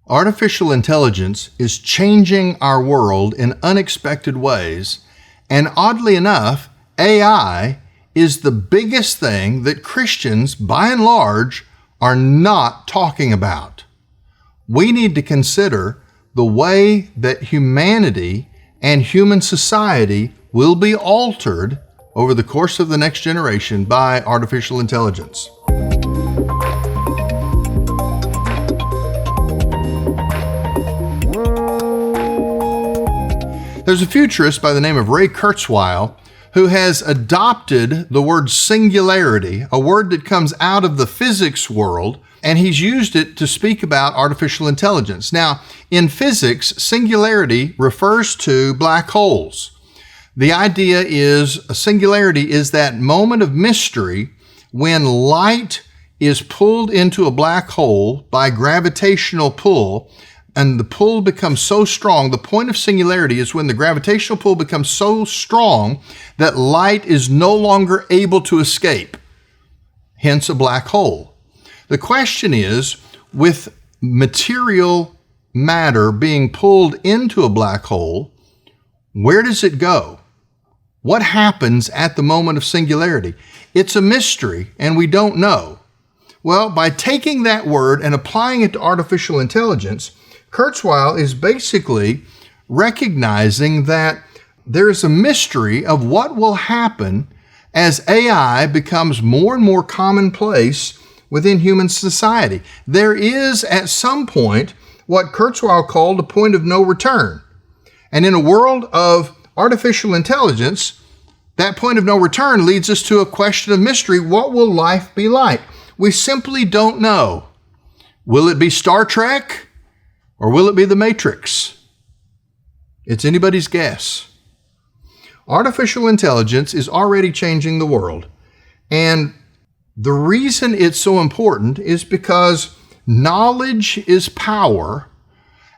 Artificial intelligence is changing our world in unexpected ways, and oddly enough, AI is the biggest thing that Christians, by and large, are not talking about. We need to consider the way that humanity and human society will be altered over the course of the next generation by artificial intelligence. There's a futurist by the name of Ray Kurzweil who has adopted the word singularity, a word that comes out of the physics world, and he's used it to speak about artificial intelligence. Now, in physics, singularity refers to black holes. The idea is a singularity is that moment of mystery when light is pulled into a black hole by gravitational pull, and the pull becomes so strong. The point of singularity is when the gravitational pull becomes so strong that light is no longer able to escape, hence a black hole. The question is, with material matter being pulled into a black hole, where does it go? What happens at the moment of singularity? It's a mystery, and we don't know. Well, by taking that word and applying it to artificial intelligence, Kurzweil is basically recognizing that there is a mystery of what will happen as AI becomes more and more commonplace within human society. There is, at some point, what Kurzweil called a point of no return. And in a world of artificial intelligence, that point of no return leads us to a question of mystery. What will life be like? We simply don't know. Will it be Star Trek? Or will it be the Matrix? It's anybody's guess. Artificial intelligence is already changing the world. And the reason it's so important is because knowledge is power,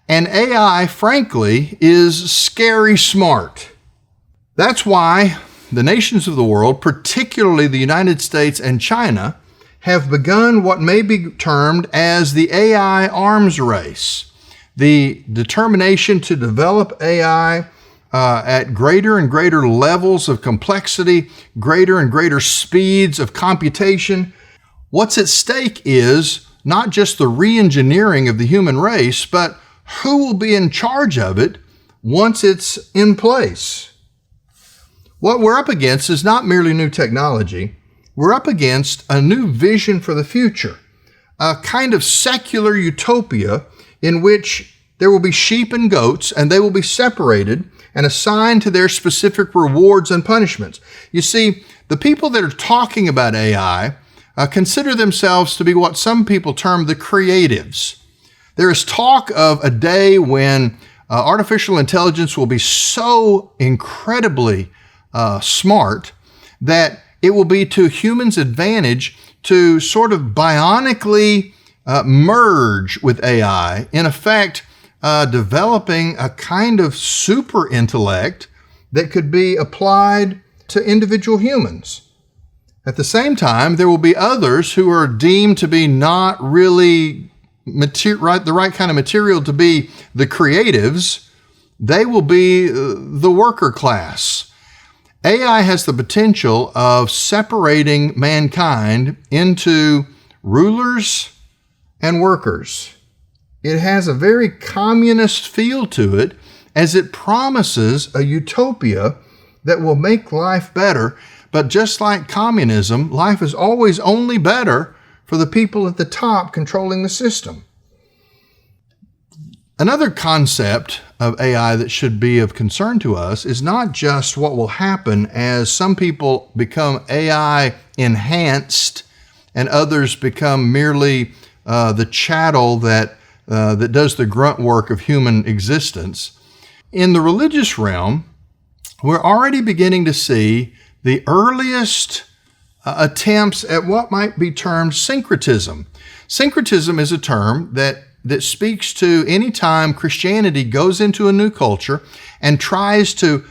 and AI, frankly, is scary smart. That's why the nations of the world, particularly the United States and China, have begun what may be termed as the AI arms race. The determination to develop AI at greater and greater levels of complexity, greater and greater speeds of computation. What's at stake is not just the re-engineering of the human race, but who will be in charge of it once it's in place. What we're up against is not merely new technology. We're up against a new vision for the future, a kind of secular utopia in which there will be sheep and goats, and they will be separated and assigned to their specific rewards and punishments. You see, the people that are talking about AI consider themselves to be what some people term the creatives. There is talk of a day when artificial intelligence will be so incredibly smart that it will be to humans' advantage to sort of bionically merge with AI, in effect, developing a kind of super intellect that could be applied to individual humans. At the same time, there will be others who are deemed to be not really the right kind of material to be the creatives. They will be the worker class. AI has the potential of separating mankind into rulers and workers. It has a very communist feel to it, as it promises a utopia that will make life better. But just like communism, life is always only better for the people at the top controlling the system. Another concept of AI that should be of concern to us is not just what will happen as some people become AI enhanced and others become merely the chattel that does the grunt work of human existence. In the religious realm, we're already beginning to see the earliest attempts at what might be termed syncretism. Syncretism is a term that speaks to any time Christianity goes into a new culture and tries to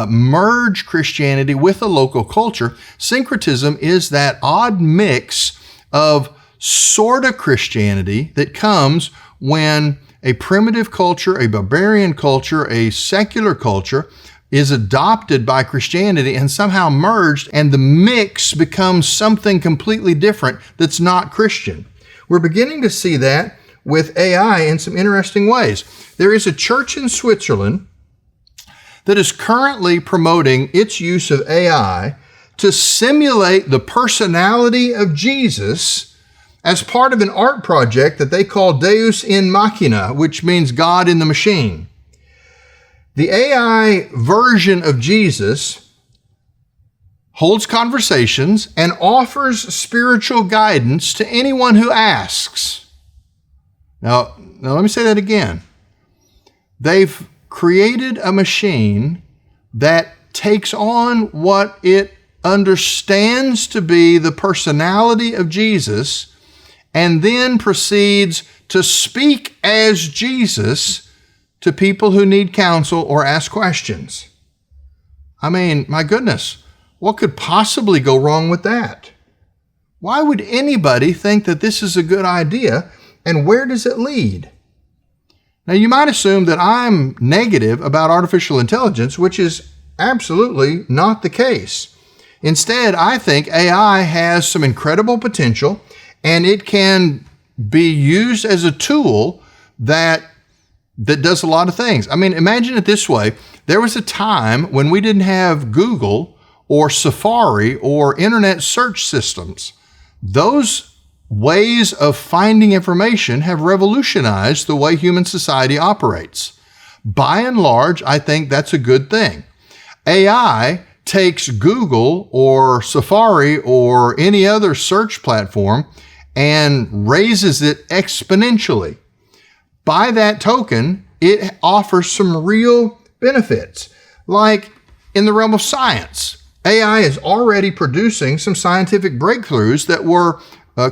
merge Christianity with a local culture. Syncretism is that odd mix of sort of Christianity that comes when a primitive culture, a barbarian culture, a secular culture is adopted by Christianity and somehow merged, and the mix becomes something completely different that's not Christian. We're beginning to see that with AI in some interesting ways. There is a church in Switzerland that is currently promoting its use of AI to simulate the personality of Jesus as part of an art project that they call Deus in Machina, which means God in the machine. The AI version of Jesus holds conversations and offers spiritual guidance to anyone who asks. Now let me say that again. They've created a machine that takes on what it understands to be the personality of Jesus and then proceeds to speak as Jesus to people who need counsel or ask questions. I mean, my goodness, what could possibly go wrong with that? Why would anybody think that this is a good idea, and where does it lead? Now, you might assume that I'm negative about artificial intelligence, which is absolutely not the case. Instead, I think AI has some incredible potential, and it can be used as a tool that does a lot of things. I mean, imagine it this way. There was a time when we didn't have Google or Safari or internet search systems. Those ways of finding information have revolutionized the way human society operates. By and large, I think that's a good thing. AI takes Google or Safari or any other search platform and raises it exponentially. By that token, it offers some real benefits. Like in the realm of science, AI is already producing some scientific breakthroughs that were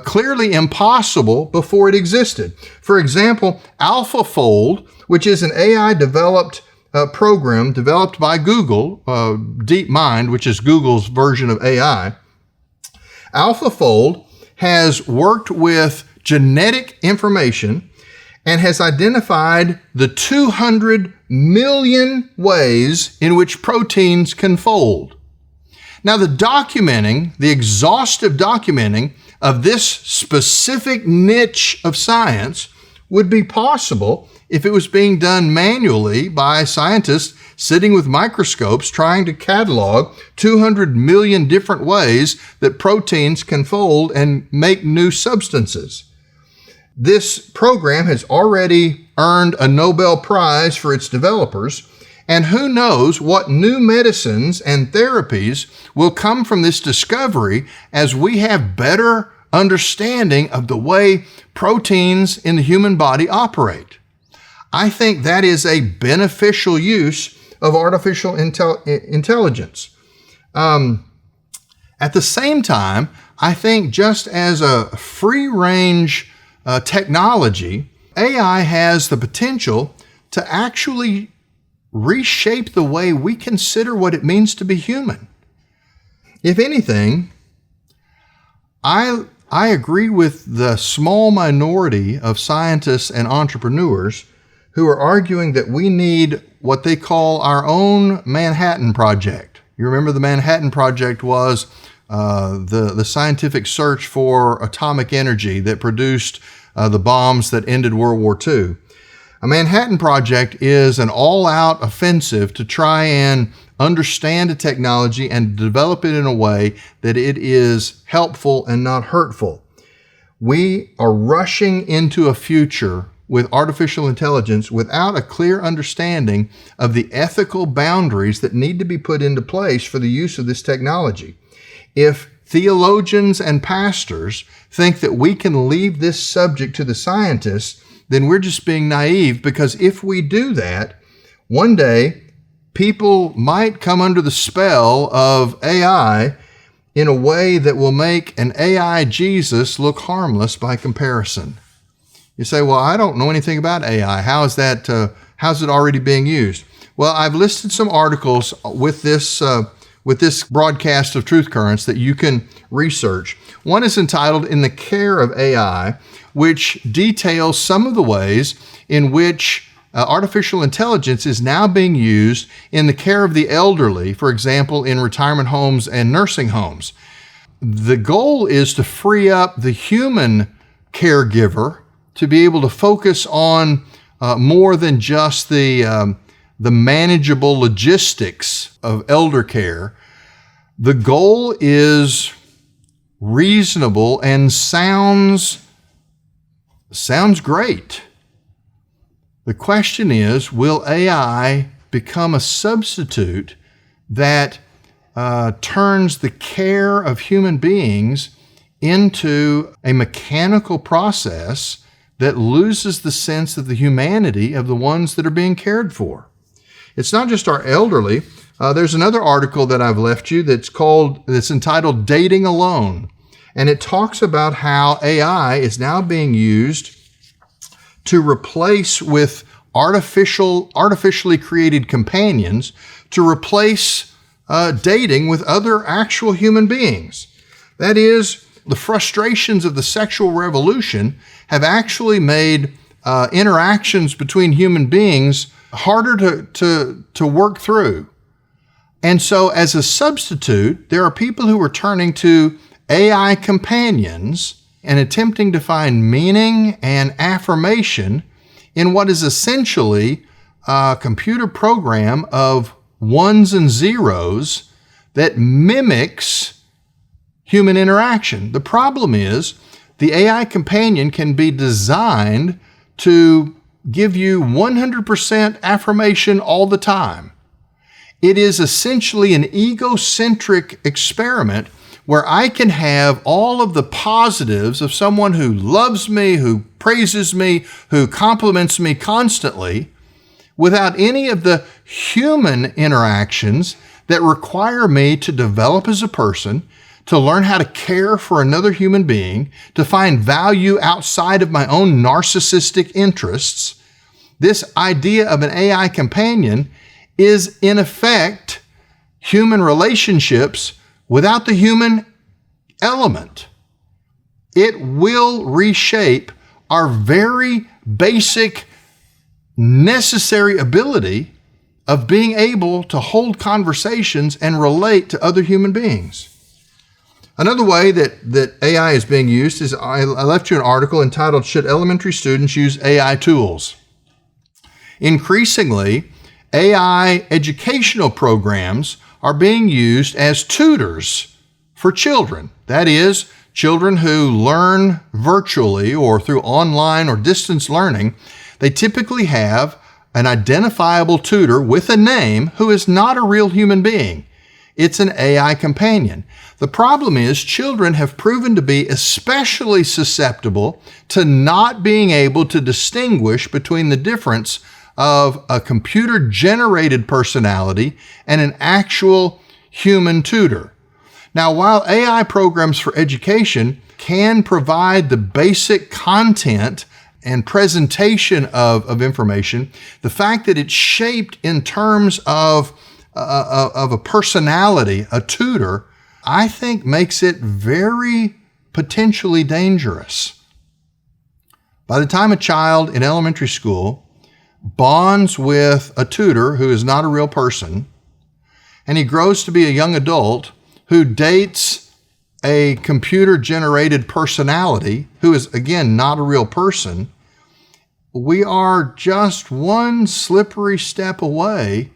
clearly impossible before it existed. For example, AlphaFold, which is an AI-developed program developed by Google, DeepMind, which is Google's version of AI. AlphaFold has worked with genetic information and has identified the 200 million ways in which proteins can fold. Now, the exhaustive documenting of this specific niche of science would be possible if it was being done manually by scientists sitting with microscopes trying to catalog 200 million different ways that proteins can fold and make new substances. This program has already earned a Nobel Prize for its developers, and who knows what new medicines and therapies will come from this discovery as we have better understanding of the way proteins in the human body operate. I think that is a beneficial use of artificial intelligence. At the same time, I think just as a free-range technology, AI has the potential to actually reshape the way we consider what it means to be human. If anything, I agree with the small minority of scientists and entrepreneurs who are arguing that we need what they call our own Manhattan Project. You remember the Manhattan Project was the scientific search for atomic energy that produced the bombs that ended World War II. A Manhattan Project is an all-out offensive to try and understand a technology and develop it in a way that it is helpful and not hurtful. We are rushing into a future with artificial intelligence without a clear understanding of the ethical boundaries that need to be put into place for the use of this technology. If theologians and pastors think that we can leave this subject to the scientists, then we're just being naive, because if we do that, one day people might come under the spell of AI in a way that will make an AI Jesus look harmless by comparison. You say, well, I don't know anything about AI. How's it already being used? Well, I've listed some articles with this with this broadcast of Truth Currents that you can research. One is entitled In the Care of AI, which details some of the ways in which artificial intelligence is now being used in the care of the elderly, for example, in retirement homes and nursing homes. The goal is to free up the human caregiver to be able to focus on more than just the manageable logistics of elder care. The goal is reasonable and sounds great. The question is, will AI become a substitute that turns the care of human beings into a mechanical process that loses the sense of the humanity of the ones that are being cared for? It's not just our elderly. There's another article that I've left you that's entitled Dating Alone. And it talks about how AI is now being used to replace with artificially created companions to replace dating with other actual human beings. That is, the frustrations of the sexual revolution have actually made interactions between human beings harder to work through. And so as a substitute, there are people who are turning to AI companions and attempting to find meaning and affirmation in what is essentially a computer program of ones and zeros that mimics human interaction. The problem is the AI companion can be designed to give you 100% affirmation all the time. It is essentially an egocentric experiment where I can have all of the positives of someone who loves me, who praises me, who compliments me constantly, without any of the human interactions that require me to develop as a person, to learn how to care for another human being, to find value outside of my own narcissistic interests. This idea of an AI companion is, in effect, human relationships without the human element. It will reshape our very basic, necessary ability of being able to hold conversations and relate to other human beings. Another way that AI is being used is, I left you an article entitled, Should Elementary Students Use AI Tools? Increasingly, AI educational programs are being used as tutors for children. That is, children who learn virtually or through online or distance learning. They typically have an identifiable tutor with a name who is not a real human being. It's an AI companion. The problem is children have proven to be especially susceptible to not being able to distinguish between the difference of a computer-generated personality and an actual human tutor. Now, while AI programs for education can provide the basic content and presentation of information, the fact that it's shaped in terms of a personality, a tutor, I think makes it very potentially dangerous. By the time a child in elementary school bonds with a tutor who is not a real person, and he grows to be a young adult who dates a computer-generated personality who is, again, not a real person, we are just one slippery step away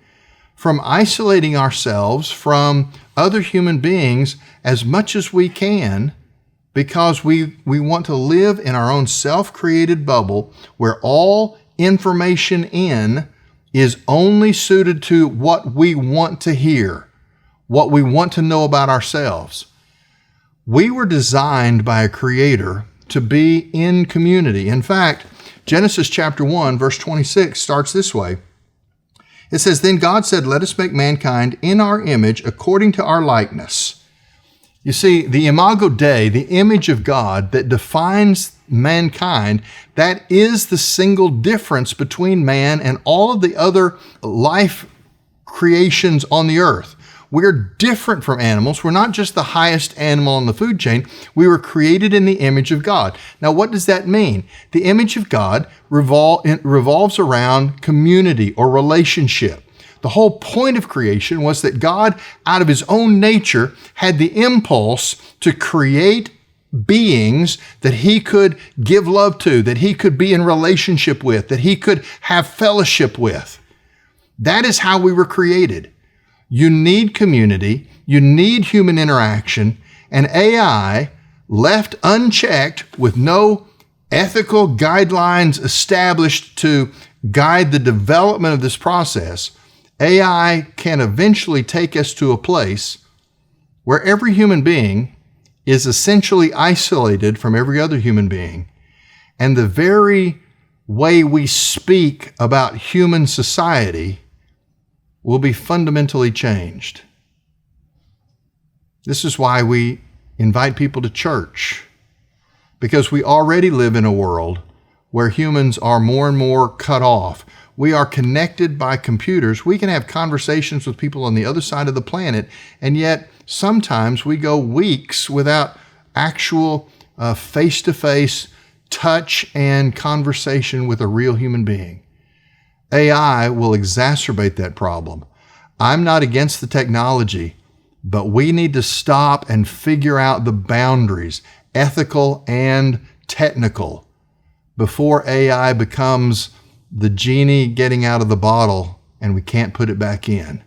from isolating ourselves from other human beings as much as we can, because we want to live in our own self-created bubble where all information in is only suited to what we want to hear, what we want to know about ourselves. We were designed by a creator to be in community. In fact, Genesis chapter 1, verse 26 starts this way. It says, Then God said, Let us make mankind in our image according to our likeness. You see, the imago Dei, the image of God that defines mankind, that is the single difference between man and all of the other life creations on the earth. We're different from animals. We're not just the highest animal on the food chain. We were created in the image of God. Now, what does that mean? The image of God revolves around community or relationship. The whole point of creation was that God, out of his own nature, had the impulse to create beings that he could give love to, that he could be in relationship with, that he could have fellowship with. That is how we were created. You need community, you need human interaction, and AI, left unchecked with no ethical guidelines established to guide the development of this process, AI can eventually take us to a place where every human being is essentially isolated from every other human being, and the very way we speak about human society will be fundamentally changed. This is why we invite people to church, because we already live in a world where humans are more and more cut off. We are connected by computers. We can have conversations with people on the other side of the planet, and yet sometimes we go weeks without actual face-to-face touch and conversation with a real human being. AI will exacerbate that problem. I'm not against the technology, but we need to stop and figure out the boundaries, ethical and technical, before AI becomes the genie getting out of the bottle and we can't put it back in.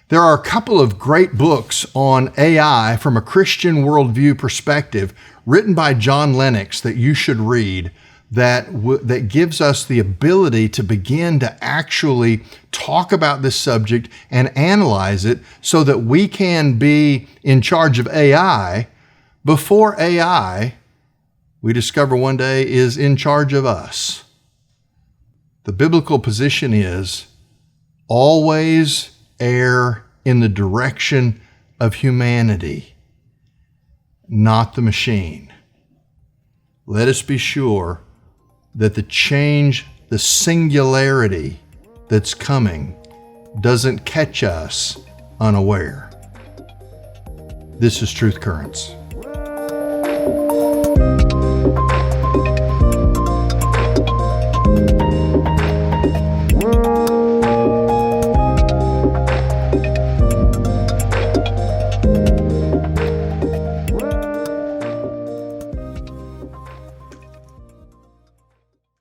There are a couple of great books on AI from a Christian worldview perspective written by John Lennox that you should read that gives us the ability to begin to actually talk about this subject and analyze it so that we can be in charge of AI before AI, we discover one day, is in charge of us. The biblical position is always err in the direction of humanity, not the machine. Let us be sure that the change, the singularity that's coming doesn't catch us unaware. This is Truth Currents.